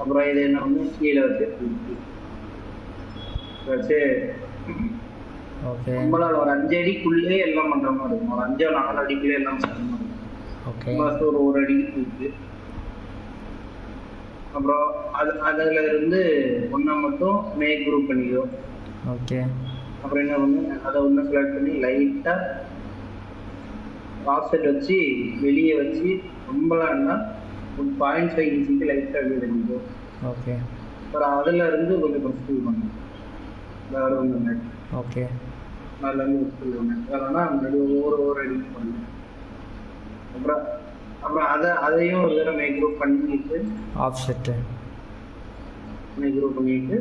அப்புறம் இது என்ன ஒன்று கீழே வச்சு ஓகே நம்மளால் ஒரு 5 அடிக்குள்ளே எல்லாம் பண்ணுற மாதிரி இருக்கும். ஒரு 5-4 அடிக்குள்ளே எல்லாம் பண்ணுற மாதிரி இருக்கும். ஓகே ஒரு அடிக்கு தூக்கு. அப்புறம் அதில் இருந்து ஒன்றை மட்டும் மேக் குரூப் பண்ணிக்கோ. ஓகே அப்புறம் என்ன பண்ணு, அதை ஒன்று செலக்ட் பண்ணி லைட்டாக ஆஃப்செட் வச்சு வெளியே வச்சு ரொம்பலாம் இருந்தால் ஒரு 0.5 இன்ச்சுக்கு லைட்டாக வெளியே பண்ணிக்கோ. ஓகே அப்புறம் அதில் இருந்து கொஞ்சம் கன்சிடர் பண்ணு. வேறு ஒன்று ஓகே அதுலேருந்து கன்சிடர் பண்ணு. அதனா முன்னாடி ஒரு அடிக்கு பண்ணு. அப்புறம் அதையும் ஒரு தடவை மேக் குரூப் பண்ணிட்டு ஆஃப்செட்டு மேக் குரூப் பண்ணிட்டு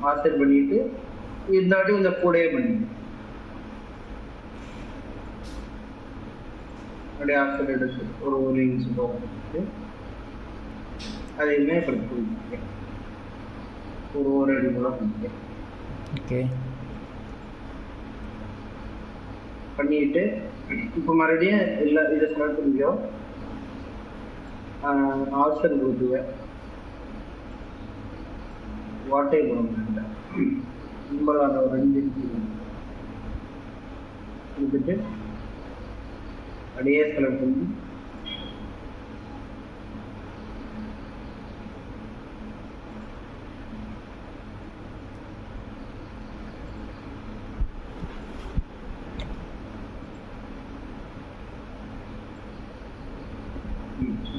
ஆஃப்செட் பண்ணிட்டு இந்த வாட்டி இந்த கூடயே பண்ணி அப்படியே ஆஃப்செட் எடுத்து ஒரு இன்ச்சு போட்டு அதையுமே படிச்சு ஒரு அடி கூட பண்ணிட்டேன். ஓகே பண்ணிட்டு இப்போ மறுபடியும் இல்லை இதை செலக்ட் பண்ணிக்கோ. ஆப்ஷன் கொடுத்துவேன் வாட்டை போட நம்பர் அந்த ஒரு 2 இன்ச்சு கொடுத்துட்டு அப்படியே செலக்ட் பண்ணி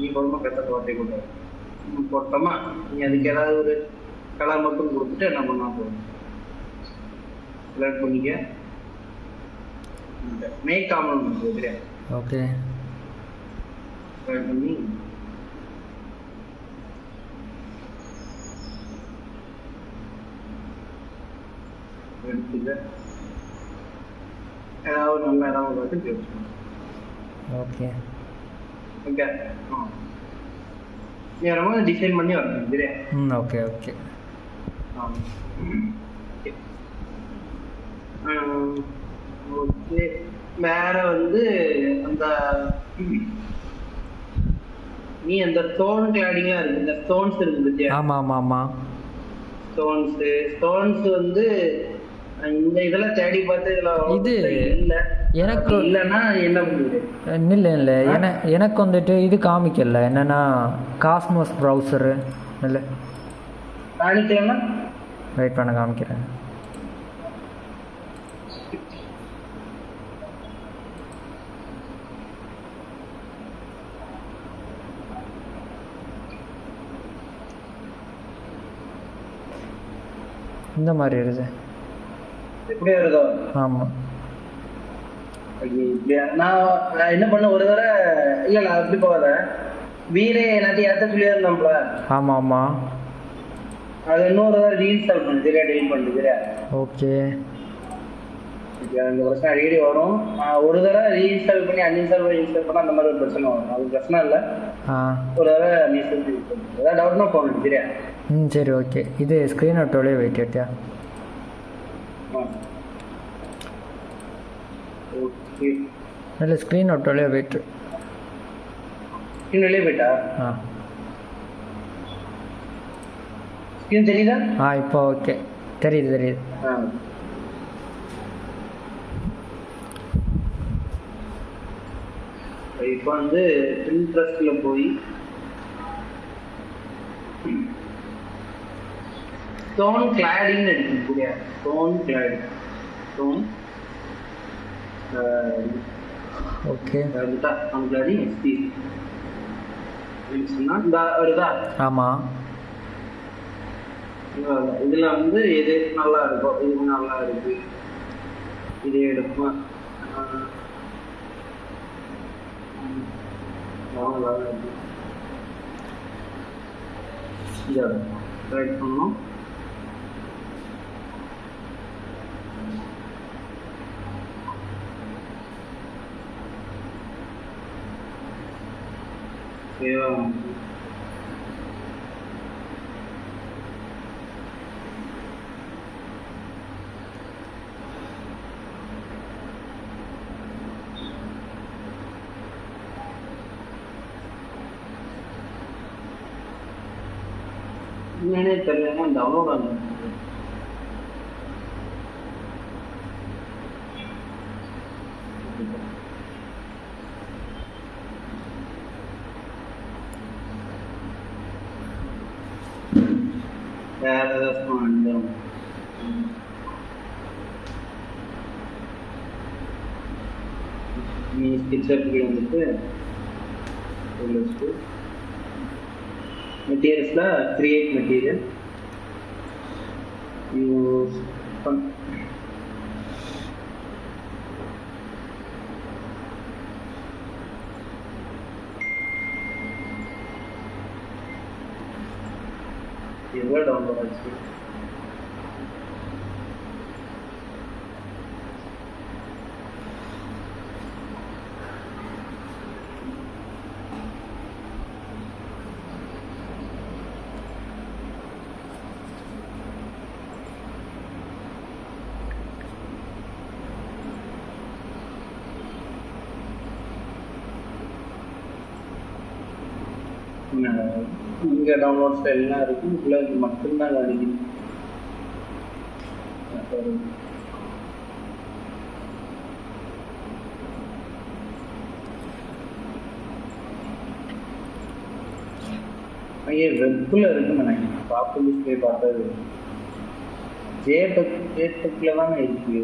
நீ குழம்பு பெற்ற வார்த்தை கூட போட்டோமா. நீ அதுக்கு ஏதாவது ஒரு கலர் மட்டும் கொடுத்துட்டு என்ன பண்ணா போதும். செலக்ட் பண்ணிக்க மேக் காமன் தெரியாது. ஓகே செலக்ட் பண்ணி எடுத்துக்க ஏதாவது நல்ல இடம் பார்த்து பேசணும். ஓகே ஓகே நீ ரொம்ப டிசைன் பண்ணி வரணும் சரியா. ஓகே ஓகே ஓகே வேற வந்து அந்த நீ அந்த ஸ்டோன் கிளாடிங்கா இருக்கு, இந்த ஸ்டோன்ஸ் இருக்கு பத்தியா. ஆமாம் ஆமாம் ஆமாம் ஸ்டோன்ஸ் வந்து இந்த இதெல்லாம் தேடி பார்த்து இது இல்லை எனக்கு இல்லைன்னா என்ன பண்ணுது. இல்லை எனக்கு வந்துட்டு இது காமிக்கல என்னென்னா காஸ்மோஸ் ப்ரௌசரு இல்லை காணிக்கலன்னா வெயிட் பண்ண காமிக்கிறேன். இந்த மாதிரி இருக்குது. எப்படி வருதோ ஆமாம் நான் என்ன பண்ண ஒரு தடவை இல்லை நான் அப்படி போகல வீரே எல்லாத்தையும் ஏற்ற சொல்லி இருந்தோம்ல. ஆமாம் ஆமாம் அது இன்னொரு தடவை ரீஇன்ஸ்டால் பண்ணு சரியா, டெலிட் பண்ணு சரியா. ஓகே அந்த பிரச்சனை அடிக்கடி வரும். ஒரு தடவை ரீஇன்ஸ்டால் பண்ணி அன்இன்ஸ்டால் பண்ணி இன்ஸ்டால் பண்ணால் அந்த மாதிரி ஒரு பிரச்சனை வரும். அது பிரச்சனை இல்லை. ஒரு தடவை நீ சொல்லி ஏதாவது டவுட்னா போகணும் சரியா. சரி ஓகே. இது ஸ்க்ரீன் அவுட்டோலே வெயிட் ஏட்டியா. ஓகே இல்லை ஸ்க்ரீன் அவுட்டோலே வெயிட் ஸ்க்ரீன்லேயே போயிட்டா. ஸ்க்ரீன் தெரியுதா? இப்போ ஓகே தெரியுது. இப்போ வந்து பின்ட்ரெஸ்ட்ல போய் ஸ்டோன் கிளாடிங் அடிக்கணும் சரியா. Stone cladding okay stone cladding SP சொன்னா வருதா. ஆமாம் இதுல வந்து எது நல்லா இருக்கும், இது நல்லா இருக்கு, இது எடுப்போம். ரைட் பண்ணணும். என்னன்னே தெரியலன்னா டவுன்லோட் ஆகும். வேற ஏதாச்சும் வந்துடும். நீ ஸ்கெட்சப்புக்கு வந்துட்டு மெட்டீரியல்ஸ்ல கிரியேட் மெட்டீரியல் யூஸ் எவ்வளோ டவுன்லோட் ஆச்சு. இங்கே டவுன்லோட்ஸ் எல்லாம் இருக்கும். இதுக்குள்ள இது மட்டும்தான் காணிக்குது. ஐயா வெப்பில் இருக்குன்னு நினைக்கிறேன். பாப்புலர் போய் பார்த்தது ஜேடெக்கில் தானே இருக்கு.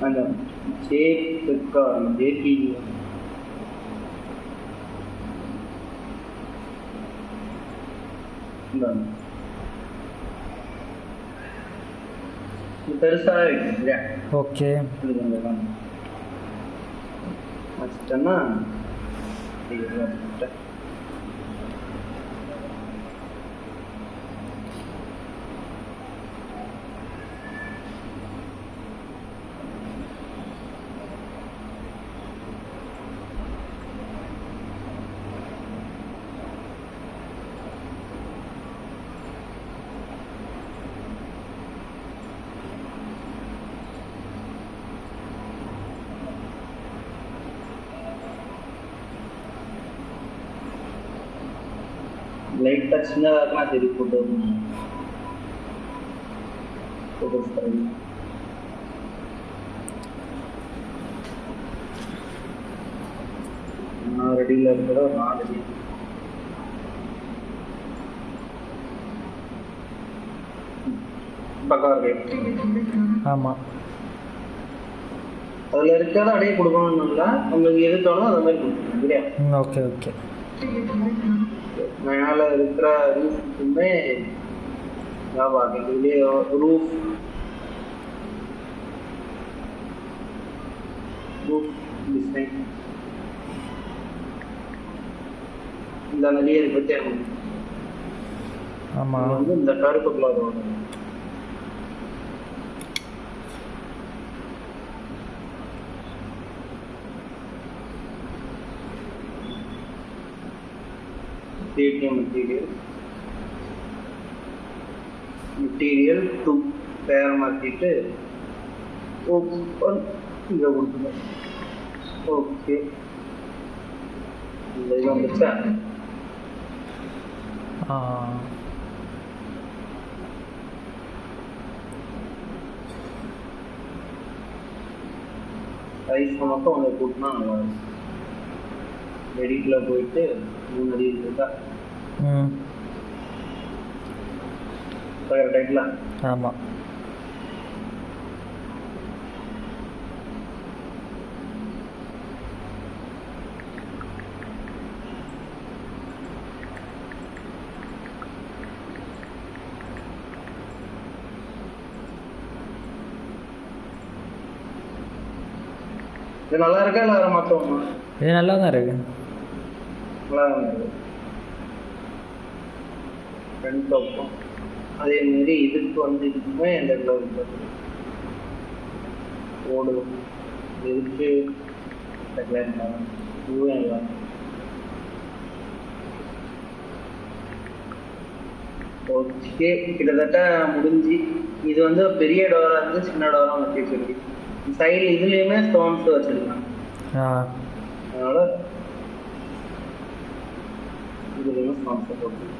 அந்த ஜேடெக்கா ஜேடி பெருசாக இருக்கு இல்லையா? ஓகே வச்சுட்டோன்னா லைட்டாக சின்னதாக இருக்கலாம். சரி ஃபோட்டோ நான் ரெடியில் இருக்கிற ஒரு 4 அடி பக்கம் இருக்கு. ஆமாம், அதில் இருக்கிறத அப்படியே கொடுக்கணும்னா உங்களுக்கு எது தோணும் அந்த மாதிரி கொடுக்கணும் இல்லையா? Okay okay. மேலே இருக்கிற ரூஃபுக்குமே இதுலேயே ரூஃப் டிசைன் இந்த நிறைய பற்றி ஆமாம் வந்து இந்த கருப்பு கலர் வரும். மெட்டீரியல் டு பேர் மாற்றிட்டு ஓப்பன் இங்கே கொடுத்துருங்க. ஓகே, இந்த இது வந்துச்சா? சைஸ் மட்டும் அவங்க கூட்டினா நல்லா இருக்கும். எடிட்டில் போயிட்டு 3 அடி இருக்கா டைட்டில். ஆமாம், இது நல்லா இருக்கா இல்லை வேறு மாற்றோமா? இது நல்லா தான் இருக்கு. நல்லா தான் இருக்கு. ஃப்ரண்ட் பக்கம் அதே மாதிரி இதுக்கு வந்து இதுக்குமே எந்த கிலோமீட்டர் ஓடுவோம். இதுக்கு இதுவும் எல்லாம் ஓகே, கிட்டத்தட்ட முடிஞ்சு. இது வந்து பெரிய டோரா இருந்து சின்ன டோரா மாற்றி வச்சிருக்கு. சைடு இதுலயுமே ஸ்டோன்ஸ் வச்சிருக்காங்க. அதனால இதுலயுமே ஸ்டோன்ஸ் போட்டு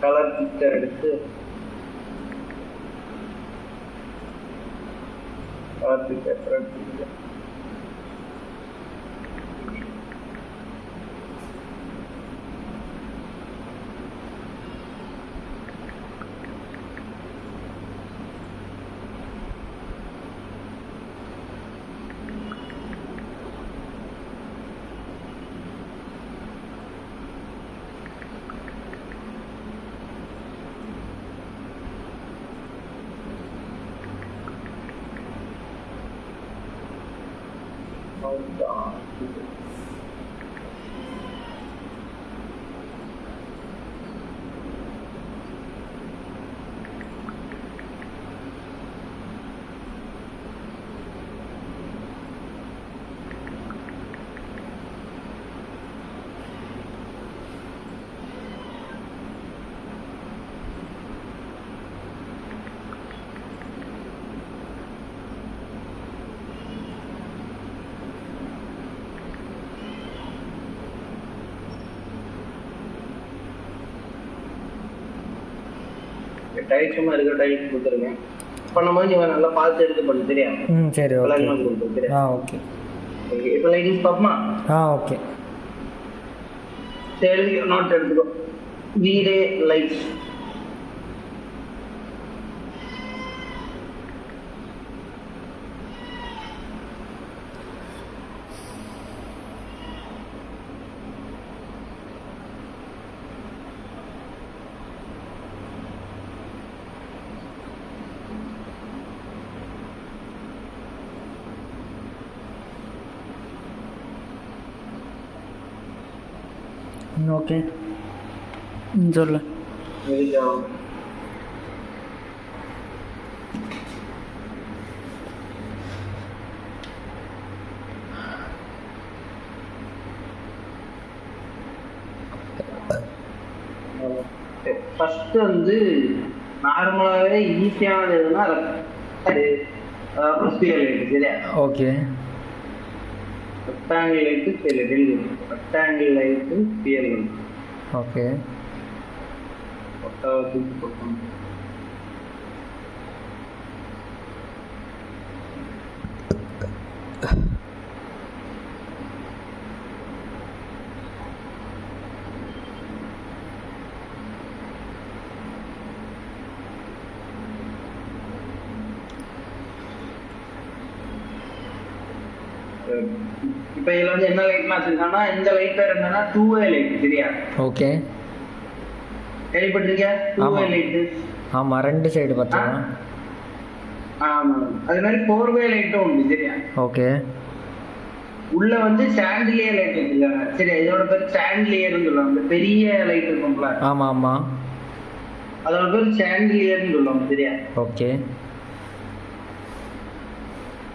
கலர் பிக்சர் எடுத்து கலர் பிக்சர் டைட் சும்மா இருக்க டைட் கொடுத்துருக்கேன். பண்ணும்போது நீங்கள் நல்லா பார்த்து எடுத்து பண்ணு சரியா? சரி ஓகே. ஓகே ஓகே, இப்போ லைட்டிங்ஸ் பார்ப்போமா? ஓகே. சரி, நோட் எடுத்துக்கோ. வீடே லைட்ஸ். ஓகே சொல்லு. ஃபர்ஸ்ட் வந்து நார்மலாகவே ஈஸியானது எதுனா ஸ்பியர் லைட் சரியா? Okay. Rectangle light rectangle light sphere light. Okay. இப்ப இதுல வந்து என்ன லைட்லாம் வச்சிருக்காங்கன்னா, இந்த லைட் பேர் என்னன்னா 2way லைட் சரியா? ஓகே. கேள்விப்பட்டிருக்கியா 2way light? ஆமா, ரெண்டு சைடு பார்த்தா. ஆமா, அதே மாதிரி 4way லைட்டும் உண்டு சரியா? ஓகே. உள்ள வந்து சாண்டிலியர் லைட் வச்சிருக்காங்க சரியா? இதோட பேர் சாண்டிலியர்னு சொல்லுவாங்க. இந்த பெரிய லைட் இருக்கும்ல? ஆமா ஆமா, அதோட பேர் சாண்டிலியர்னு சொல்லுவாங்க சரியா? ஓகே.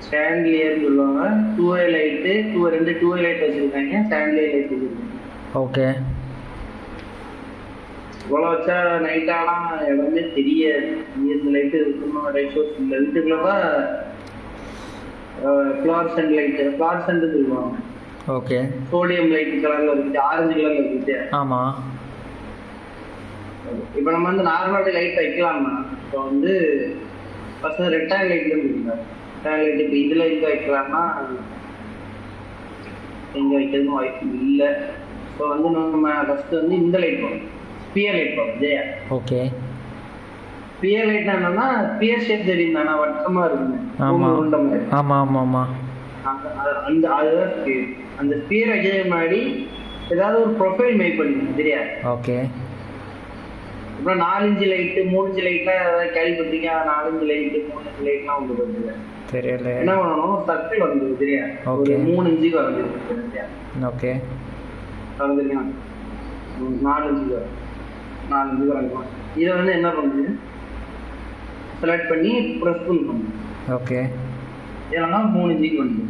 சாண்டிலியர்னு சொல்லுவாங்க. 2way லைட்டு, ரெண்டு 2way லைட் வச்சிருக்காங்க, சாண்டிலியர் லைட் வச்சிருக்காங்க. ஓகே. இவ்வளோ வச்சா நைட் ஆனால் எல்லாமே தெரியாது. இந்த லைட்டு இருக்கணும் ரைசோஸ் இந்த வீட்டுக்குள்ளதான் ஃப்ளார்சன்ட் லைட்டு, ஃப்ளார்சன்ட் சொல்லுவாங்க. ஓகே. சோடியம் லைட் கலர்ல இருக்குது, ஆரஞ்சு கலர்ல இருக்குது. ஆமா. இப்போ நம்ம வந்து நார்மல் லைட் வைக்கலாம்னா, இப்போ வந்து ஃபர்ஸ்ட் ரெக்டாங்கிள் லைட்ல இருக்குங்க. ரெக்டாங்கிள் லைட் இப்போ இதுல எங்க வைக்கலாம்னா எங்க வைக்கிறதுன்னு வாய்ப்பு இல்லை. இப்போ வந்து நம்ம ஃபர்ஸ்ட் வந்து இந்த லைட் போகணும், ஸ்பியர் லைட் போகணும் ஜெயா. ஓகே. ஸ்பியர் லைட்னா என்னன்னா ஸ்பியர் ஷேப் தெரியும் தானே, வட்டமா இருக்குங்க. ஆமா உருண்டை மாதிரி. ஆமா ஆமா ஆமா. அந்த அதுதான் ஸ்பியர். அந்த ஸ்பியர் வைக்கிறது முன்னாடி ஏதாவது ஒரு ப்ரொஃபைல் மேக் பண்ணிக்கணும் சரியா? ஓகே. இப்போ 4 இன்ச் லைட்டு 3 இன்ச் லைட்லாம் ஏதாவது கேள்விப்பட்டிருக்கீங்க? 4 இன்ச் லைட்டு 3 இன்ச் லைட்லாம் வந்து வருது. தெரியல. என்ன பண்ணணும், சர்க்கிள் வந்து சரியா? ஒரு 3 இன்ச்சுக்கு வரைஞ்சிருக்கு சரியா? ஓகே. வரைஞ்சிருக்கேன் 4 இன்ச்சுக்கு வரும், 4 இன்ச்சுக்கு வரைஞ்சிக்கலாம். இதை வந்து என்ன பண்ணுது, செலக்ட் பண்ணி ப்ரெஸ் பண்ணணும். ஓகே. இல்லைன்னா 3 இன்ச்சுக்கு வந்து.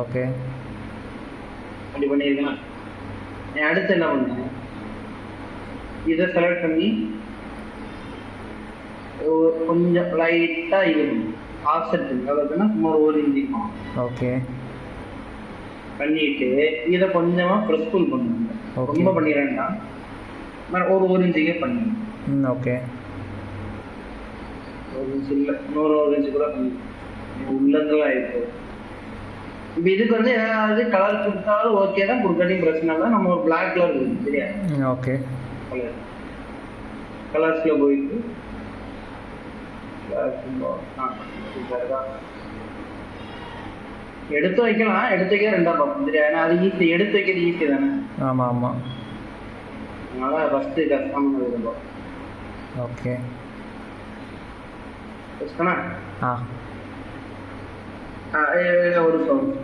ஓகே. அப்படி பண்ணியிருக்கேன். அடுத்து என்ன பண்ணேன், இதை செலக்ட் பண்ணி கொஞ்சம் லைட்டா இருக்கணும், ஆஃப்செட் அளவுக்குன்னா சும்மா ஒரு இன்ச்சு ஓகே பண்ணிட்டு இதை கொஞ்சமா ப்ரெஸ் புல் பண்ணுங்க. Okay. ரொம்ப பண்ணிடுறேன்னா ஒரு இன்ச்சுக்கே பண்ணுங்க. ஓகே ஒரு இன்ச்சு இல்லை, ஒரு இன்ச்சு கூட பண்ணி உள்ளதெல்லாம் ஆயிடுச்சு. இப்போ இதுக்கு வந்து ஏதாவது கலர் கொடுத்தாலும் ஓகே தான், கொடுக்காட்டியும் பிரச்சனை இல்லை. நம்ம ஒரு பிளாக் கலர் இருக்கு சரியா, ஓகே கலர் கலர்ஸ்ல போயிட்டு எடுத்து வைக்கலாம், எடுத்து வைக்க ரெண்டா பார்ப்போம் சரியா, ஏன்னா அது ஈஸி, எடுத்து வைக்கிறது ஈஸி தானே. ஆமாம் ஆமாம் அதனால ஃபர்ஸ்ட் கஷ்டமாக இருக்கும். ஓகே கஷ்டமா ஆ ஒரு சவுண்ட்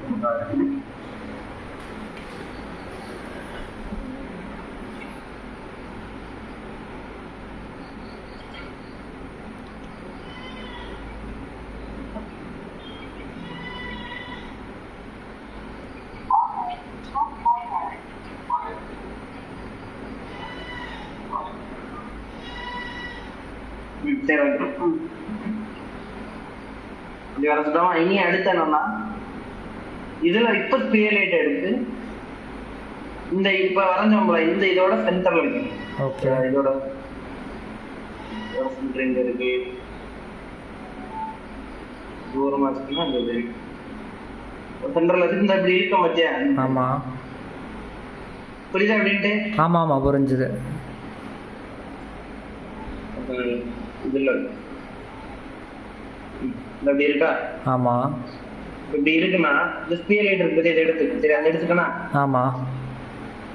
சரி ஓகே. இப்படி வர சொல்லுவோம். இனி அடுத்து என்னன்னா, இதுல இப்ப ஸ்பியர் எடுத்து இந்த இப்ப வரைஞ்சோம்ல இந்த இதோட சென்டர்ல இருக்கு. ஓகே இதோட சென்டர் எங்க இருக்கு, தூரமா இருக்குன்னா இந்த இது சென்டர்ல இருக்கு. இந்த இப்படி இருக்க மத்தியா, ஆமாம் புரியுதா அப்படின்ட்டு? ஆமாம் ஆமாம் புரிஞ்சுது. இதுல இப்படி இருக்கா, ஆமாம் இப்படி இருக்குன்னா இந்த ஸ்பியர் லைட் இருக்கு, இதை எடுத்துக்க சரி, அதை எடுத்துக்கனா ஆமாம்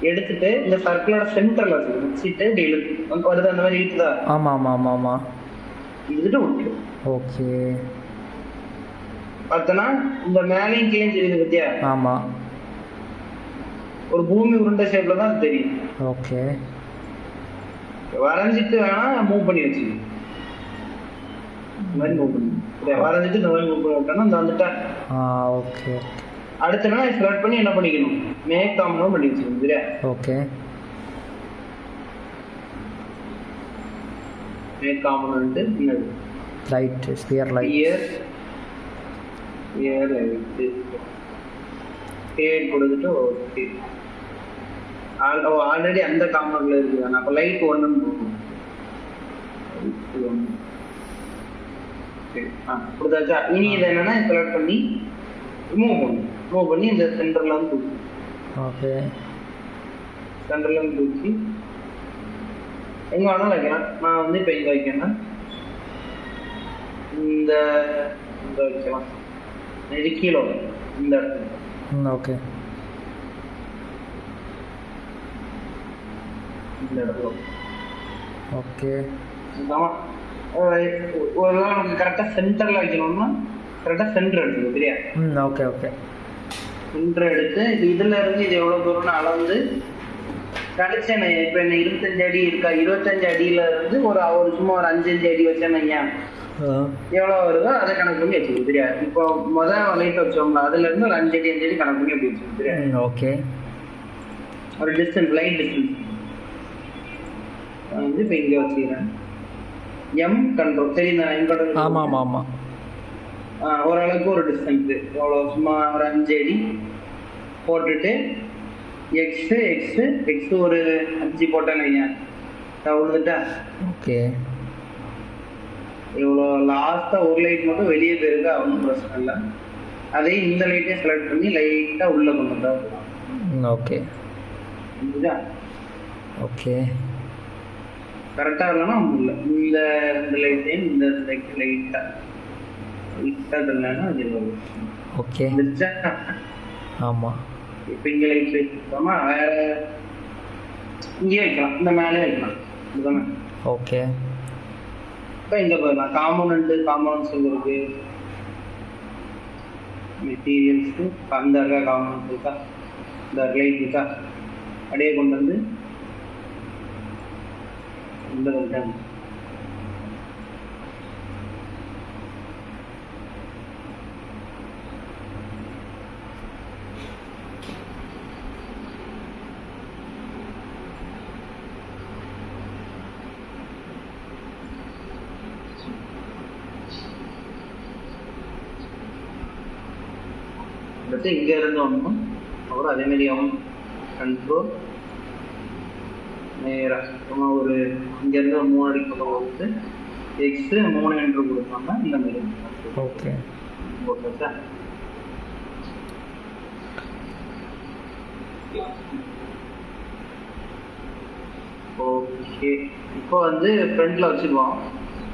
எடுத்துட்டு இந்த சர்க்கிளோட சென்டர்ல வச்சுட்டு இப்படி இழுத்து வருது, அந்த மாதிரி இழுத்துதா? ஆமாம் ஆமாம் ஆமாம் ஆமாம் இழுத்துட்டு விட்டு ஓகே பார்த்தனா இந்த மேலையும் கீழே தெரியுது பத்தியா, ஆமாம் ஒரு பூமி உருண்டை ஷேப்ல தான் அது தெரியும். ஓகே வரைஞ்சிட்டு வேணா மூவ் பண்ணி வச்சு இந்த மாதிரி மூவ் பண்ணி வரைஞ்சிட்டு இந்த மாதிரி மூவ் பண்ணி விட்டோம்னா இந்த வந்துட்டா. ஓகே அடுத்த நாள் செலக்ட் பண்ணி என்ன பண்ணிக்கணும், மேக் காமனும் பண்ணி வச்சுக்கணும் சரியா. ஓகே மேக் காமன் என்னது, light sphere light year light pad கொடுத்துட்டு ஓகே. ஆல்ரெடி அந்த காமன்ல இருக்குது, அப்போ லைட் ஒன்றுன்னு போகும். கொடுத்தாச்சா, இனி இதை என்னன்னா செலக்ட் பண்ணி மூவ் பண்ணி இந்த சென்டர்ல வந்து தூக்கி, ஓகே சென்டர்ல இருந்து தூக்கி எங்க வேணாலும் வைக்கலாம். நான் வந்து இப்போ எங்க வைக்கேன்னா இந்த வைக்கலாம், இது கீழே இந்த இடத்துல ஓகே இந்த இடத்துல ஓகே. ஆமா, ஒரு நமக்கு கரெக்டா சென்டர்ல வைக்கணும்னா கரெக்டா சென்டர் எடுத்துக்கணும் சரியா. ஓகே ஓகே சென்டர் எடுத்து இதுல இருந்து இது எவ்வளவு தூரம்னு அளந்து கடைச்சேன். இப்ப என்ன 25 அடி இருக்கா, 25 அடியில இருந்து ஒரு சும்மா ஒரு 5 அடி வச்சேன்னு எவ்வளவு வருதோ அதை கணக்கு பண்ணி வச்சுக்கணும் சரியா. இப்போ முதல் லைட் வச்சோம்ல அதுல இருந்து ஒரு 5 அடி கணக்கு பண்ணி அப்படி வச்சுக்கணும் சரியா. ஓகே ஒரு டிஸ்டன்ஸ், லைட் டிஸ்டன்ஸ் வந்து இப்போ இங்க வச்சுக்கிறேன். எம் கண்ட்ரோல் தெரியுதா, எம் கண்ட்ரோல். ஆமாம் ஆமாம் ஆமாம் ஓரளவுக்கு ஒரு டிஸ்டன்ஸ் எவ்வளோ, சும்மா ஒரு 5 அடி போட்டுட்டு எக்ஸ் ஒரு 5 போட்டேன்னு விழுந்துட்டா. ஓகே இவ்வளோ லாஸ்டா ஒரு லைட் மட்டும் வெளியே போயிருக்கு, ஒன்றும் பிரச்சனை இல்லை. அதையும் இந்த லைட்டே செலக்ட் பண்ணி லைட்டா உள்ள கொண்டு வந்தா ஓகே புரியுதா. ஓகே கரெக்டா இல்லைன்னா ஒன்றும் இல்லை, இந்த ரெண்டு லைட்டையும் இந்த லைட்டா இல்லைன்னா அது ஓகே ஆமாம். இப்போ இங்கே லைட் வச்சுட்டோமா, வேற இங்கேயே வைக்கலாம், இந்த மேலே வைக்கலாம் இதுதானே. ஓகே இப்போ இங்கே போயிடலாம், காம்பனன்ட்ஸ் இருக்கு, மெட்டீரியல்ஸு அந்த இருக்கா, காம்பனன்ட் இருக்கா, இந்த லைட் இருக்கா, அப்படியே கொண்டு வந்து இந்த வைக்காங்க. அடுத்து இங்க இருந்து ஒன்றும் அப்புறம் அதே மாதிரி அவன் கண்ட்ரோல் நேரா சும்மா ஒரு இங்க இருந்து 3 அடி பக்கம் வந்து எக்ஸ் 3 என்று கொடுத்தோம்னா இந்த மாதிரி ஓகே போட்டா. ஓகே இப்போ வந்து ஃப்ரண்ட்ல வச்சுக்குவோம்.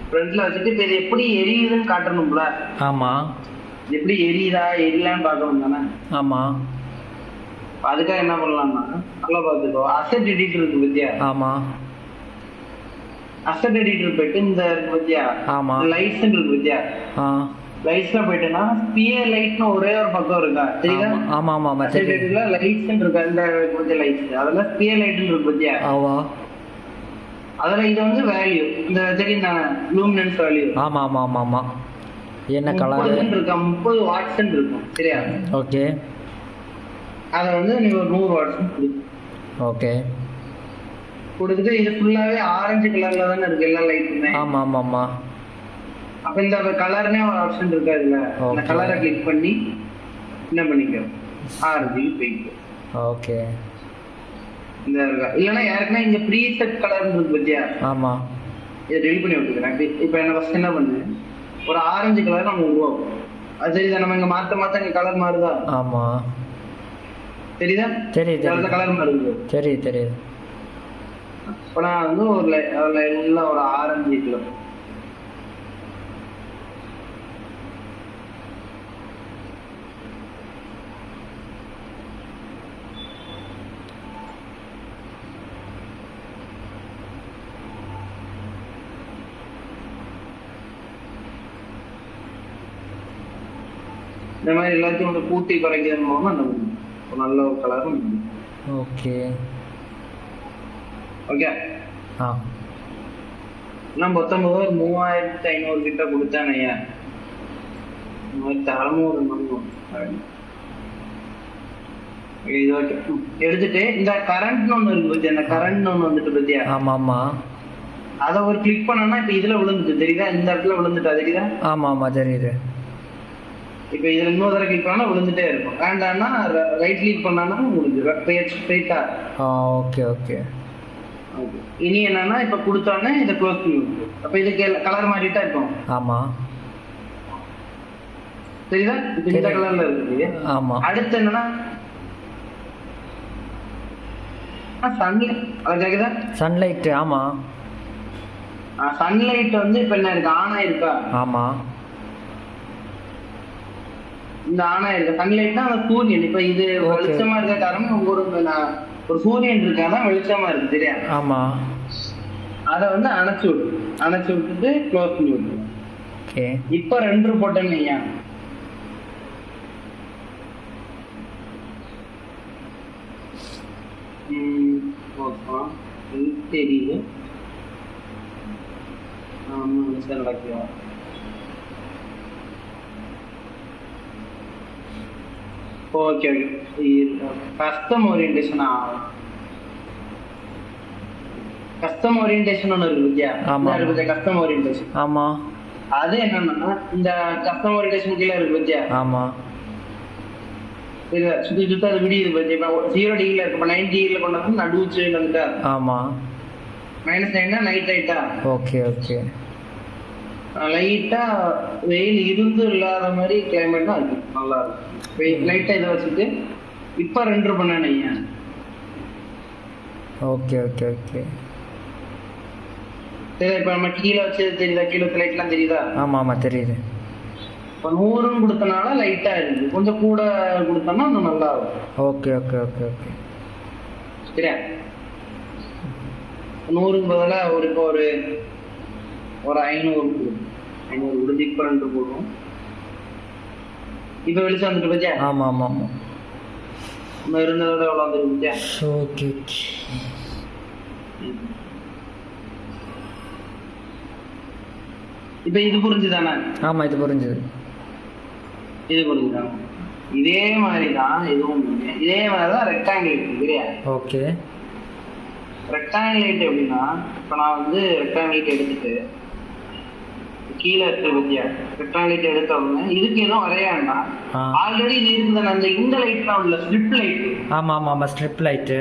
ஃப்ரண்ட்ல வச்சுட்டு இப்போ இது எப்படி எரியுதுன்னு காட்டணும்ல. ஆமாம். எப்படி எரியுதா எரியலான்னு பார்க்கணும் தானே. ஆமாம். அதுக்காக என்ன பண்ணலாம்னா நல்லா பார்த்துக்கோ, அசெட் எடிட்டர் இருக்கு பத்தியா. ஆமாம். அசெட் எடிட்டர் போயிட்டு இந்த இருக்கு பத்தியா. ஆமாம். லைட்ஸ் இருக்கு பத்தியா. லைட்ஸ்ல போயிட்டுனா ஸ்பியர் லைட்னு ஒரே ஒரு பக்கம் இருக்கா தெரியுதா. ஆமா ஆமா ஆமா அசெட் எடிட்டர்ல லைட்ஸ் இருக்கா, இந்த கொஞ்சம் லைட்ஸ் அதெல்லாம் ஸ்பியர் லைட் இருக்கு பத்தியா. ஆமா. அதுல இது வந்து வேல்யூ, இந்த தெரியும் தானே லூமினன்ஸ் வேல்யூ. ஆமா ஆமா ஆமா ஆமா. என்ன கலர் இருக்கா, 30 வாட்ஸ் இருக்கும் சரியா. ஓகே. அத வந்து நீ ஒரு 100 வாட்ஸ் கொடு. ஓகே. கொடுத்துட்டு இது ஃபுல்லாவே ஆரஞ்சு கலர்ல தானே இருக்கு எல்லா லைட்டுமே. ஆமா ஆமா ஆமா. அப்ப இந்த கலர்னே ஒரு ஆப்ஷன் இருக்கா இதுல. இந்த கலரை கிளிக் பண்ணி என்ன பண்ணிக்கோ, ஆரஞ்சு போய்க்கு. ஓகே. இந்த இல்லைன்னா ஏற்கனவே இங்க ப்ரீசெட் கலர் இருக்கு பத்தியா. ஆமா. இதை ரெடி பண்ணி விட்டுக்கிறேன். இப்ப என்ன ஃபர்ஸ்ட் என்ன பண்ணு, ஒரு ஆரஞ்சு கலர் நம்ம உருவாக்கும். அது தெரியுதா, நம்ம இங்க மாத்த இங்க கலர் மாறுதா. ஆமா. தெரியுதா. தெரியுது. கலர் மாறுது. தெரியுது. இப்ப நான் வந்து ஒரு ஆரஞ்சு கலர் இந்த மாதிரி எல்லாத்தையும் வந்து கூட்டி குறைக்கிறது மூலமா அந்த நல்ல ஒரு கலரும். Okay okay. நான் மொத்தம் 3500 கிட்ட கொடுத்தேன். எடுத்துட்டு இந்த கரண்ட் ஒண்ணு இருக்கு, அந்த கரண்ட் ஒண்ணு வந்துட்டு பத்தியா. ஆமா ஆமா. அத ஒரு கிளிக் பண்ணனா இப்ப இதுல விழுந்துட்டு தெரியுதா, இந்த இடத்துல விழுந்துட்டா தெரியுதா. ஆமா ஆமா தெரியுது. இப்ப இதுல இன்னொரு தடவை கிளிக் பண்ணா விழுந்துட்டே இருக்கும். வேண்டாம்னா ரைட் கிளிக் பண்ணா முடிஞ்சு ஸ்ட்ரைட்டா. Okay okay. இனி என்னன்னா இப்ப கொடுத்தோன்னே இதை க்ளோஸ் பண்ணி விட்டு, அப்ப இதுக்கு கலர் மாறிட்டா இருக்கும். ஆமா தெரியுதா, இப்ப இந்த கலர்ல இருக்கு. ஆமா. அடுத்து என்னன்னா சன்லைட், அது கேக்குதா சன்லைட். ஆமா. சன்லைட் வந்து இப்ப என்ன இருக்கு, ஆன் ஆயிருக்கா. ஆமா. இந்த ஆன் ஆயிருக்கு சன்லைட்னா அந்த சூரியன். இப்ப இது வெளிச்சமா இருக்க காரணம் ஒரு சூரியன் இருக்காதான் வெளிச்சமா இருக்கு சரியா. ஆமா. அத வந்து அணைச்சு விட்டுட்டு க்ளோஸ் பண்ணி விட்டு. ஓகே. இப்ப 2 போட்டேன்னு ஐயா, தெரியுது. ஓகே கஸ்டம் ஓரியன்டேஷன் ஆகும். கஸ்டம் ஓரியன்டேஷன் ஒன்று இருக்கு பத்தியா. Custom orientation. ஆமா. அது என்னன்னா இந்த கஸ்டம் ஓரியன்டேஷன் கீழே இருக்கு பத்தியா. ஆமா. சுத்தி அது விடியுது பத்தியா. இப்ப 0 டிகிரில இருக்கு, இப்ப 90 டிகிரில கொண்டாந்து நடுவுச்சு வந்துட்டா. ஆமா. -9 நைட் ஆயிட்டா. Okay okay. லைட்டா வெயில் இருந்து இல்லாத மாதிரி கிளைமேட் தான் இருக்கு, நல்லா இருக்கும். லைட்டா இதை வச்சுட்டு இப்ப 2 பண்ணேன். Okay okay okay. சரி இப்ப நம்ம கீழே வச்சு தெரியுதா, கீழே லைட் எல்லாம் தெரியுதா. ஆமா ஆமா தெரியுது. இப்ப 100 கொடுத்தனால லைட்டா இருக்கு, கொஞ்சம் கூட கொடுத்தோம்னா இன்னும் நல்லா இருக்கும். Okay okay okay okay. சரியா. 100க்கு பதிலா இப்போ ஒரு 500 கொடுத்து இப்ப 2 போடுவோம். இப்ப வெளிச்சம் வந்துட்டு பத்தியா. ஆமா ஆமா ஆமா. இருந்ததோட எவ்வளவு வந்துருக்கு பத்தியா. ஓகே. இப்ப இது புரிஞ்சுதானே. ஆமா இது புரிஞ்சுது. இது புரிஞ்சுதானே. இதே மாதிரிதான் இதுவும், இதே மாதிரிதான் ரெக்டாங்கிள் இருக்கு சரியா. ஓகே. ரெக்டாங்கிள் லைட் எப்படின்னா, இப்ப நான் வந்து ரெக்டாங்கிள் லைட் எடுத்துட்டு கீழே இருக்கு பத்தியா ரெக்டாங்கிள் லைட் எடுத்த உடனே இதுக்கு எதுவும் வரையாண்டா ஆல்ரெடி இது இருந்த அந்த இந்த லைட்லாம் உள்ள ஸ்ட்ரிப் லைட். ஆமா ஆமா ஆமா ஸ்ட்ரிப் லைட்டு.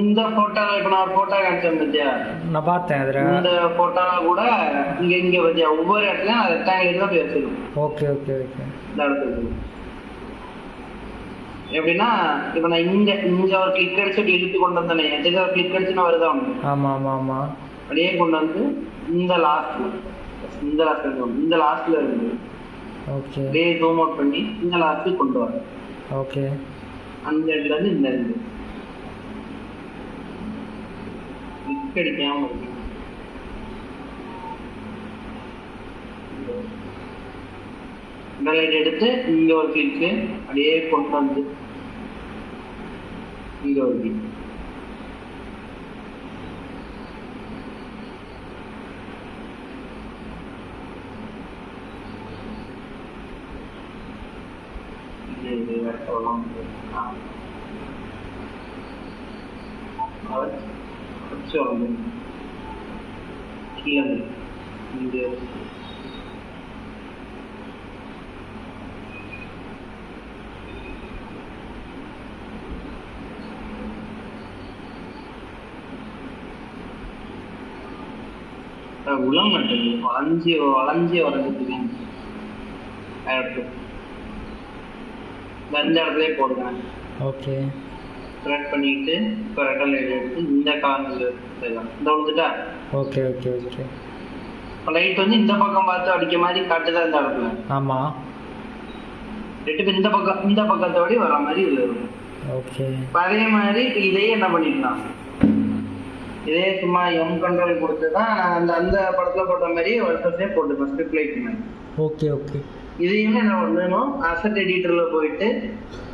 இந்த போட்டோல இப்ப நான் ஒரு போட்டோ காமிச்சேன் பத்தியா, நான் பார்த்தேன் அதுல. இந்த போட்டோல கூட இங்க பத்தியா ஒவ்வொரு இடத்துலயும் ரெக்டாங்கிள் தான் போய் வச்சிருக்கும். Okay okay okay. இந்த இடத்துக்கு எப்படின்னா இப்ப நான் இங்க ஒரு கிளிக் அடிச்சு இழுத்து கொண்டு வந்தேனே, எதுக்கு ஒரு கிளிக் அடிச்சுன்னு வருதா ஒண்ணு. ஆமா ஆமா ஆமா. அப்படியே கொண்டு வந்து இந்த லாஸ்ட்ல இருந்து ஓகே அப்படியே ஜூம் அவுட் பண்ணி இந்த லாஸ்ட்டுக்கு கொண்டு வர. ஓகே. அந்த இடத்துல இருந்து இந்த இருந்து கிளிக் அடிக்காம இருக்கு. இந்த லைட் எடுத்து இங்க ஒரு கிளிக்கு அப்படியே கொண்டு வந்து இங்க ஒரு கிளிக். கீழே இங்க உளம் நட்டது வளைஞ்சி வரைஞ்சிட்டு இந்த இடத்துலயே போடுங்க. ஓகே. செலக்ட் பண்ணிட்டு இப்போ ரெட்டல் லைட் எடுத்து இந்த கார்னர்ல இந்த விழுந்துட்டா. Okay okay okay. இப்போ லைட் வந்து இந்த பக்கம் பார்த்து அடிக்க மாதிரி காட்டுதா இந்த இடத்துல. ஆமா. ரெட்டு இந்த பக்கத்தோடி வர மாதிரி இதுல இருக்கும். ஓகே. அதே மாதிரி இதையே என்ன பண்ணிக்கலாம், இதே சும்மா எம் கண்ட்ரோல் கொடுத்து தான் அந்த படத்துல போட்ட மாதிரி வருஷத்தே போட்டுக்கலாம் ஸ்ட்ரிப் லைட் மாதிரி. Okay okay. இதையுமே என்ன பண்ணணும், அசெட் எடிட்டர்ல போயிட்டு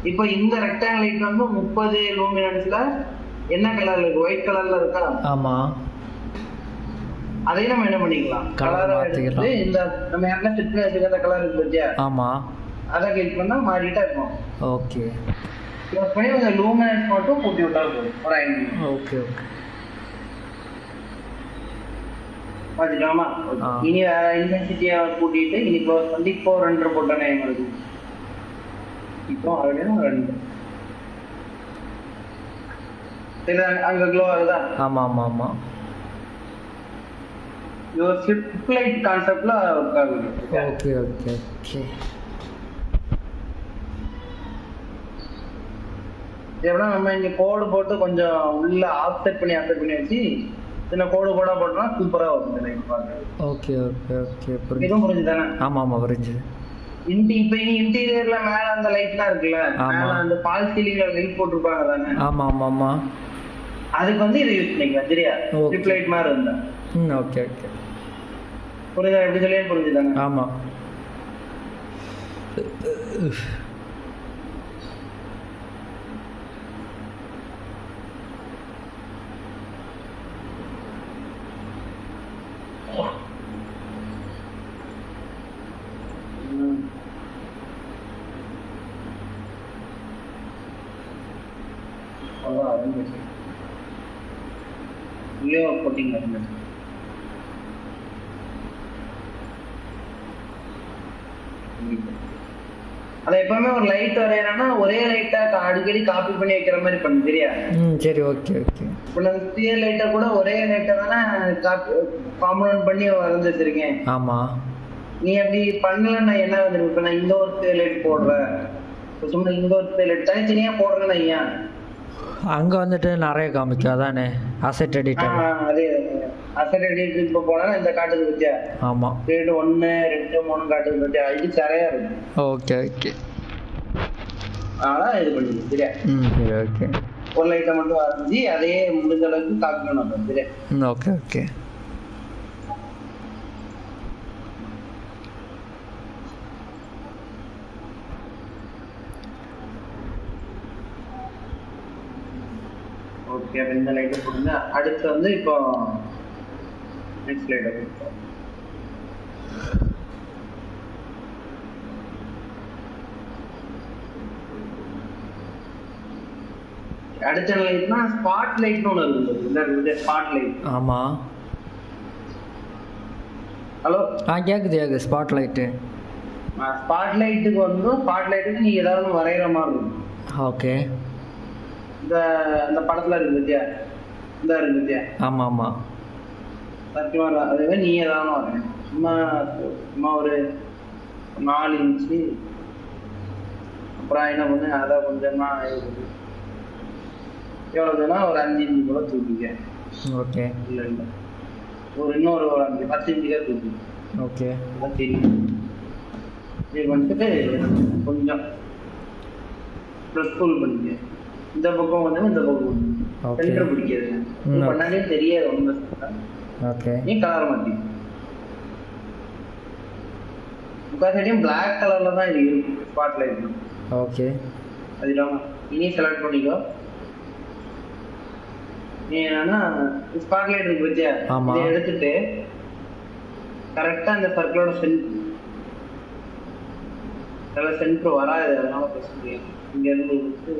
இப்போ இந்த ரெக்டாங்கிள் லைட் வந்து 30 லூமினன்ஸ்ல என்ன கலர்ல இருக்கு, ஒயிட் கலர்ல இருக்கா. ஆமா. அதையும் நம்ம என்ன பண்ணிக்கலாம், கலரை எடுத்து இந்த நம்ம யாருன்னா செட் பண்ணி வச்சுக்கிற கலர் இருக்கு பத்தியா. ஆமா. அதை கிளிக் பண்ணா மாறிட்டா இருக்கும். ஓகே. க்ளோஸ் பண்ணி அந்த லூமினன்ஸ் மட்டும் கூட்டி விட்டா போதும் ஒரு 5 நிமிஷம். Okay okay. பாத்துக்கலாமா. இனி இன்டென்சிட்டியை கூட்டிட்டு இனி க்ளோஸ் பண்ணி இப்போ 2 போட்டோன்னே எங்களுக்கு இப்போ அப்படியே 2 அங்க க்ளோ ஆகுதா. ஆமா ஆமா ஆமா. இது ஒரு ஸ்ட்ரிப் லைட் கான்செப்ட்ல ஒர்க் ஆகுது. Okay okay okay. எப்படின்னா நம்ம இங்க கோடு போட்டு கொஞ்சம் உள்ள ஆஃப்செட் பண்ணி வச்சு சின்ன கோடு போட்டோம்னா சூப்பரா வரும் லைட் பார்க்க. Okay okay okay. இதுவும் புரிஞ்சுதானே. ஆமா ஆமா புரிஞ்சுது. இப்ப இன்டீரியர்ல மேல அந்த லைட்லாம் இருக்குல்ல, மேல அந்த பால் சீலிங்ல லைட் போட்டுருப்பாங்க தானே. ஆமா ஆமா ஆமா. அதுக்கு வந்து இதை யூஸ் பண்ணிக்கலாம் சரியா, ஸ்ட்ரிப் லைட் மாதிரி இருந்தா. Okay okay. புரியுதா, எப்படி சொல்லி புரிஞ்சுதானே. ஆமா. அதை எப்பவுமே ஒரு லைட் வரையறேன்னா ஒரே லைட்டா அடிக்கடி காப்பி பண்ணி வைக்கிற மாதிரி பண்ணு சரியா. சரி ஓகே ஓகே. இப்போ நான் ஸ்டியர் லைட்டை கூட ஒரே லைட்டை தானே காம்பவுண்ட் பண்ணி வரைஞ்சி வச்சிருக்கேன். ஆமா. நீ அப்படி பண்ணலன்னா என்ன வந்துடும், இப்போ நான் இந்த ஒரு லைட் போடுறேன், சும்மா இந்த ஒரு லைட் தனித்தனியா போடுறேன்னா ஏன் அங்க வந்துட்டு நிறைய காமிக்கும் அதானே அசெட் எடிட்டர். அதே அசெட் எடிட்டர் இப்போ போனா இந்த காட்டுக்கு பத்தியா. ஆமா. ரேட் 1 2 3 காட்டுக்கு பத்தியா, இது சரியா இருக்கும். Okay okay. அதனால இது பண்ணிடுங்க சரியா. சரி ஓகே. ஒரு லைட்டை மட்டும் வரைஞ்சி அதையே முடிஞ்ச அளவுக்கு காப்பி பண்ணணும் சரியா. Okay okay. ஓகே. அப்ப இந்த லைட்டை போடுங்க. அடுத்து வந்து இப்போ நெக்ஸ்ட் லைட்டை கொடுப்போம். அடுத்த லைட்னா ஸ்பாட் லைட்னு ஒன்று இருக்குது. இந்த ஸ்பாட் லைட். ஆமா. ஹலோ கேட்குது கேட்குது. Spot light. ஸ்பாட் லைட்டுக்கு வந்து ஸ்பாட் லைட்டுக்கு நீ ஏதாவது வரைகிற மாதிரி இருக்கும். ஓகே. இந்த படத்துல இருக்கு பத்தியா, இந்த இருக்கு பத்தியா. ஆமாம் ஆமாம். சத்தியமாக அதுவே நீ ஏதாவது வரேன். சும்மா சும்மா ஒரு 4 இன்ச்சு. அப்புறம் என்ன பண்ணு, அதை கொஞ்சமா எவ்வளோதுன்னா ஒரு 5 இன்ச்சு கூட தூக்கிக்க. ஓகே. இல்லை இல்லை, இன்னொரு 10 இன்ச்சுக்காக தூக்கிக்க. ஓகே. அதான் தெரியும். இது வந்துட்டு கொஞ்சம் ப்ரெஸ் புல் பண்ணிக்க. இந்த பக்கம் வந்து இந்த பக்கம் சென்டர் பிடிக்கிறது பண்ணாலே தெரியாது ஒன்று. ஓகே. நீ கலர் மாற்றி முக்காசையும் பிளாக் கலர்ல தான் இது இருக்கும் ஸ்பாட் லைட். ஓகே. அது இல்லாமல் இனி செலக்ட் பண்ணிக்கோ. நீ என்னன்னா ஸ்பாட் லைட் இருக்கு வச்சியா, இதை எடுத்துட்டு கரெக்டாக அந்த சர்க்கிளோட சென்டர் வராது. அதனால பிரச்சனை இங்க இருந்து எடுத்து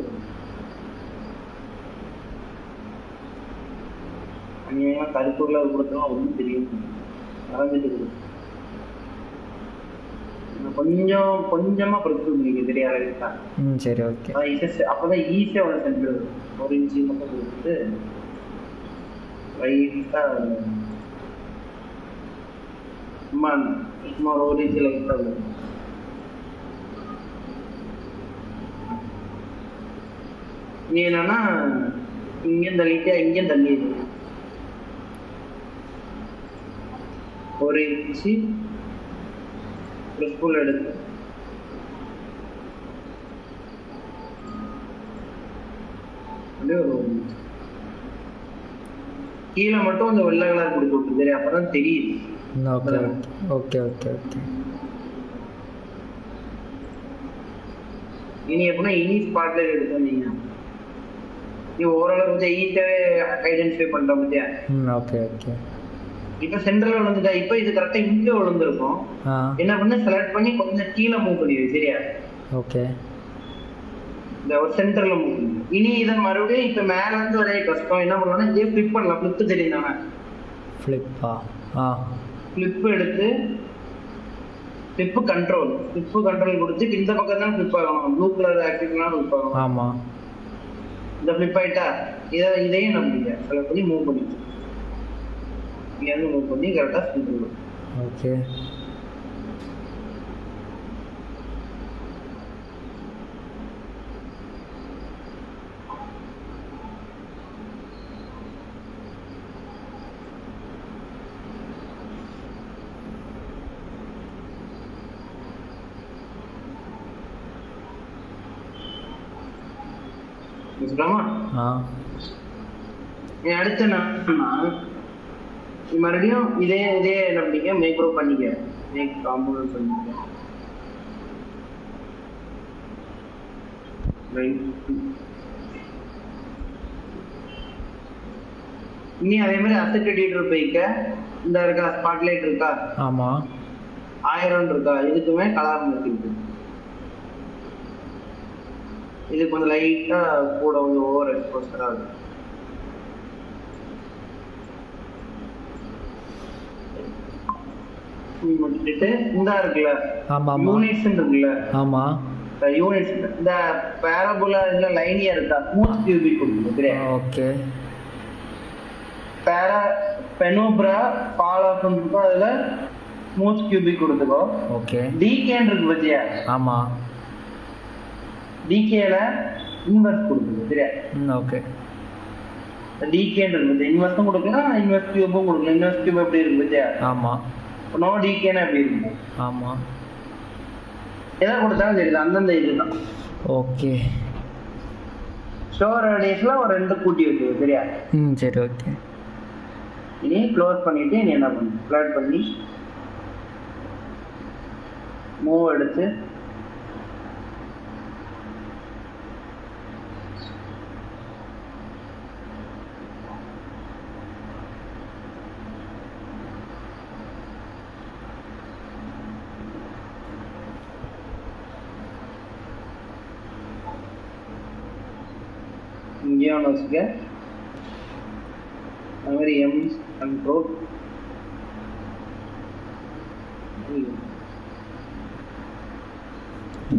அநியாயமா கருப்புள்ள கொடுத்தோம் ஒன்றும் தெரியும் மறந்துட்டு கொடுத்து கொஞ்சமா பிரச்சனை பண்ணிக்க தெரியாது. சரி ஓகே. அப்பதான் ஈஸியா ஒரு சென்டர் 1 இன்ச்சு மட்டும் கொடுத்துட்டு ரைட்டா சும்மா சும்மா 1 இன்ச்சு லைட்டா வரும். நீ என்னன்னா இங்கேயும் தள்ளிட்டு இங்கேயும் தள்ளி 1 இன்ச்சு ப்ரெஸ் புல் எடுத்து அப்படியே கீழே மட்டும் அந்த வெள்ளை கலர் கொடுத்து விட்டு தெரியும், அப்பதான் தெரியுது. Okay okay okay okay. இனி எப்படின்னா இனி ஸ்பாட் லைட் எடுத்தீங்க நீ ஓரளவு கொஞ்சம் ஈஸியாவே ஐடென்டிஃபை பண்ற பத்தியா. Okay okay. இப்ப சென்டர்ல விழுந்துட்டா, இப்ப இது கரெக்டா இங்க விழுந்திருக்கும். என்ன பண்ண செலக்ட் பண்ணி கொஞ்சம் கீழே மூவ் பண்ணிடு சரியா. ஓகே. இந்த ஒரு சென்டர்ல மூவ் பண்ணி இனி இதை மறுபடியும் இப்ப மேல இருந்து வரைய கஷ்டம். என்ன பண்ணலாம், இதே ஃபிளிப் பண்ணலாம். ஃபிளிப் தெரியும் தானே, ஃபிளிப் எடுத்து ஃபிளிப் கண்ட்ரோல் கொடுத்து இந்த பக்கம் தான் ஃபிளிப் ஆகணும். ப்ளூ கலர் ஆக்டிவ்னா ஃபிளிப் ஆகணும். ஆமா. இந்த ஃபிளிப் ஆயிட்டா இதையும் நம்பிக்க செலக்ட் பண்ணி மூவ் பண்ணி இங்கேருந்து மூவ் பண்ணி கரெக்டாக ஸ்பின் பண்ணுவோம். ஓகே. அடுத்து மறுபடியும் இதே நம்பிக்கை மேக்ரோ பண்ணிக்க. மேக் காம்பவுண்ட் பண்ணிக்க. இனி அதே மாதிரி அசெட் எடிட்டர் போய்க்க. இந்த இருக்கா ஸ்பாட் லைட் இருக்கா, ஆமா 1000 இருக்கா, இதுக்குமே கலர் மாத்திருக்கு. இது கொஞ்சம் லைட்டா கூட கொஞ்சம் ஓவர் எக்ஸ்போசரா இருக்கு. இந்த இருக்குல்ல யூனிட்ஸ் இருக்குல்ல, ஆமா யூனிட்ஸ் இந்த பாராபோலா இல்ல லைனியா இருக்கா, ஸ்மூத் கியூபிக் கொடுக்குது. ஓகே. பெனோப்ரா பாலாஃபன் இருக்கு, அதுல ஸ்மூத் கியூபிக் கொடுத்துக்கோ. ஓகே. டிகேன் இருக்கு பத்தியா, ஆமா டிகேல இன்வெர்ஸ் கொடுக்குது சரியா. ஓகே. டிகேன் இருக்கு, இன்வெர்ஸும் கொடுக்கலாம், இன்வெர்ஸ் கியூபும் கொடுக்கலாம். இன்வெர்ஸ் கியூப் எப்படி இருக்கு பத்தியா, ஆமா. நோ டிகேனா எப்படி இருக்கு, ஆமா. எதை கொடுத்தாலும் சரி அந்தந்த இதுதான். ஓகே. ஷோர் ரேடியஸ்ல ஒரு 2 கூட்டி வச்சுக்கோ சரியா. சரி ஓகே. இனி க்ளோஸ் பண்ணிட்டு நீ என்ன பண்ணு, ஃபிளாட் பண்ணி மூவ் எடுத்து இங்கேயும் ஒன்று வச்சுக்க. அது மாதிரி எம் கண்ட்ரோல்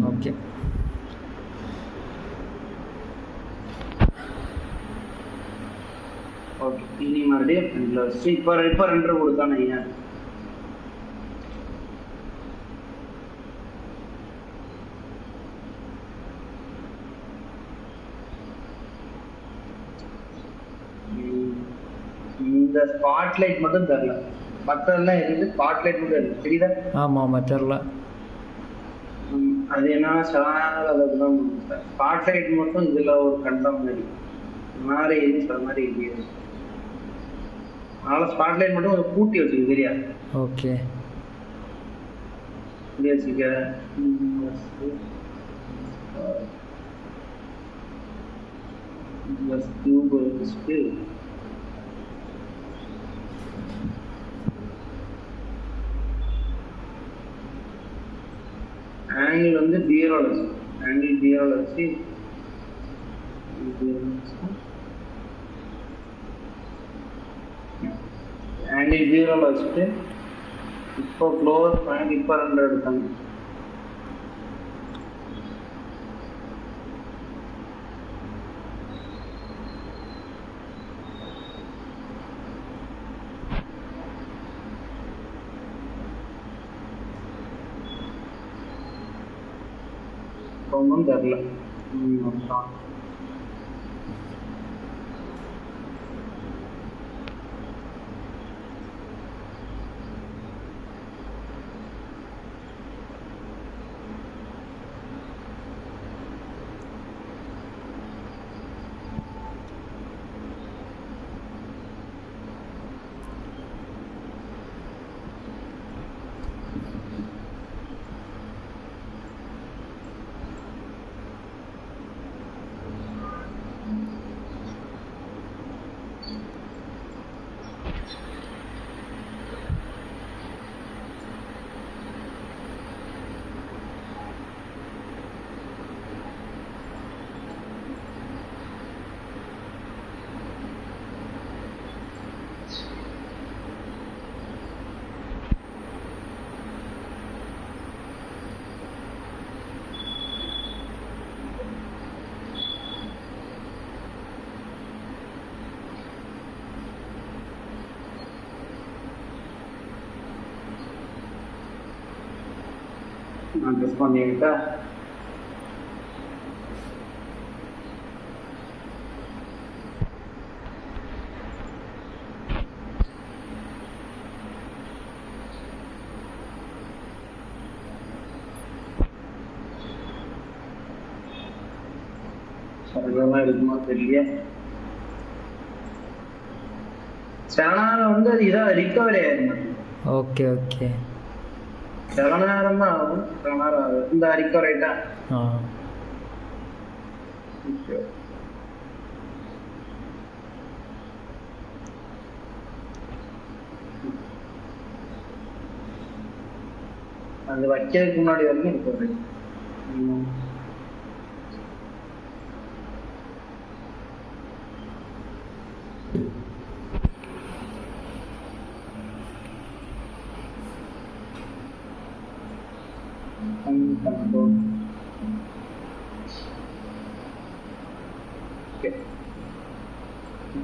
ஓகே. ஓகே, இனி மறுபடியும் ஃப்ரண்ட்ல வச்சு இப்போ 2 கொடுத்தானே ஐயா. இந்த ஸ்பாட்லைட் மட்டும் தரல, மற்றெல்லாம் இருந்து ஸ்பாட்லைட் மட்டும் இருக்கு, தெரியுதா? ஆமாம் தெரில. அது என்ன சார், அதுக்கு தான் ஸ்பாட்லைட் மட்டும் இதில் ஒரு கண்டம் மாதிரி சொல்ற மாதிரி இருக்கு. அதனால ஸ்பாட்லைட் மட்டும் ஒரு கூட்டி வச்சுருக்கு, சரியா? ஓகே வச்சுக்க. டியூப் வச்சுட்டு ஆங்கிள் வந்து பீரோல வச்சு, ஆங்கிள் பீரோல வச்சு ஆங்கிள் பீரோல வச்சுட்டு இப்போ க்ளோஸ் பண்ணி இப்போ 2 எடுத்தாங்க. ஒன்றும் தெரில. நான் ட்ரெஸ் பண்ணிக்கிட்டா சரியாக இருக்குமா தெரியல. சேனல் வந்து அது இதாக ரிகவரி ஆயிருந்தது. ஓகே ஓகே, சில நேரம் தான் ஆகும், சில நேரம் ஆகும். இந்த ரிகவர் ஆயிட்டா அது வைக்கிறதுக்கு முன்னாடி வரைக்கும் ரிகவர்.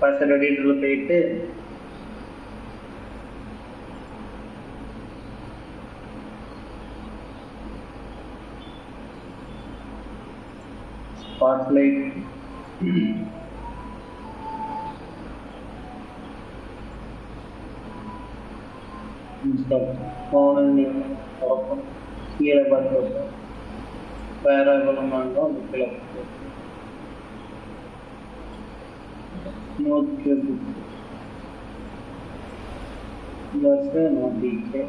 பாஸ்வேர்ட் எடிட்டர்ல போயிட்டு ஸ்பாட்லைட் போன கீழே பார்த்து வேற குணமாக அந்த கீழே நோக்கி நோட்டிக்கு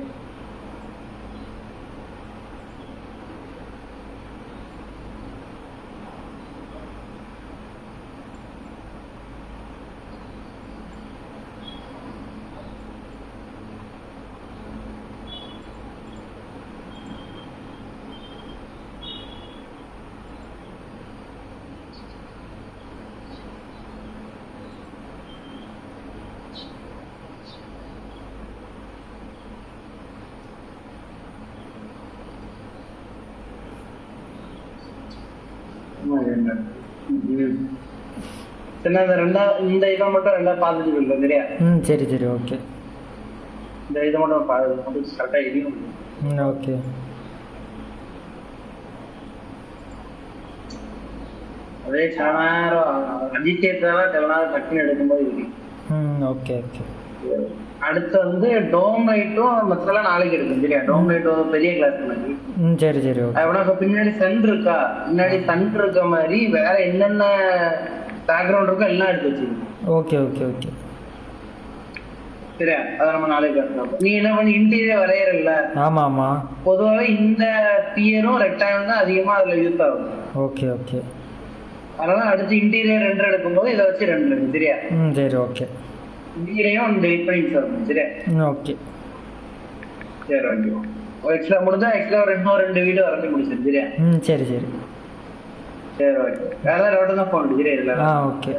இந்த இதை மட்டும் ரெண்டா பார்த்துட்டு இருக்கோம் சரியா? சரி சரி ஓகே. இந்த இதை மட்டும் கரெக்டா எரியும். ஓகே. அதே சில நேரம் அஜித்தேட்டெல்லாம் சில நேரம் டக்குன்னு எடுக்கும்போது இருக்கு. Okay okay. அடுத்து வந்து டோம் லைட்டும் மற்றெல்லாம் நாளைக்கு எடுக்கும் சரியா? டோம் லைட்டும் பெரிய கிளாஸ் மாதிரி. சரி சரி ஓகே. உனக்கு பின்னாடி சன் இருக்கா? பின்னாடி சன் இருக்க மாதிரி வேற என்னென்ன பேக்ரவுண்ட் இருக்கோ எல்லாம் எடுத்து வச்சிருக்கோம். ஓகே ஓகே ஓகே சரியா? அதை நம்ம நாளைக்கு பார்க்கலாம். நீ என்ன பண்ணி இன்டீரியர் வரையறல்ல? ஆமா ஆமா. பொதுவாகவே இந்த பியரும் ரெக்டாங்கிள் தான் அதிகமா அதுல யூஸ் ஆகும். Okay okay. அதனால அடுத்து இன்டீரியர் ரெண்டர் எடுக்கும்போது இதை வச்சு ரெண்டு சரியா? சரி ஓகே. வீடையும் டெலிட் பண்ணி சார் சரியா? ஓகே சரி ஓகே. எக்ஸ்ட்ரா முடிஞ்சா எக்ஸ்ட்ரா ரெண்டு வீடு வரைஞ்சி முடிச்சிரு சரியா? சரி சரி சரி ஓகே. வேற ரோட்டு தான் போகணும் சரியா? ஓகே.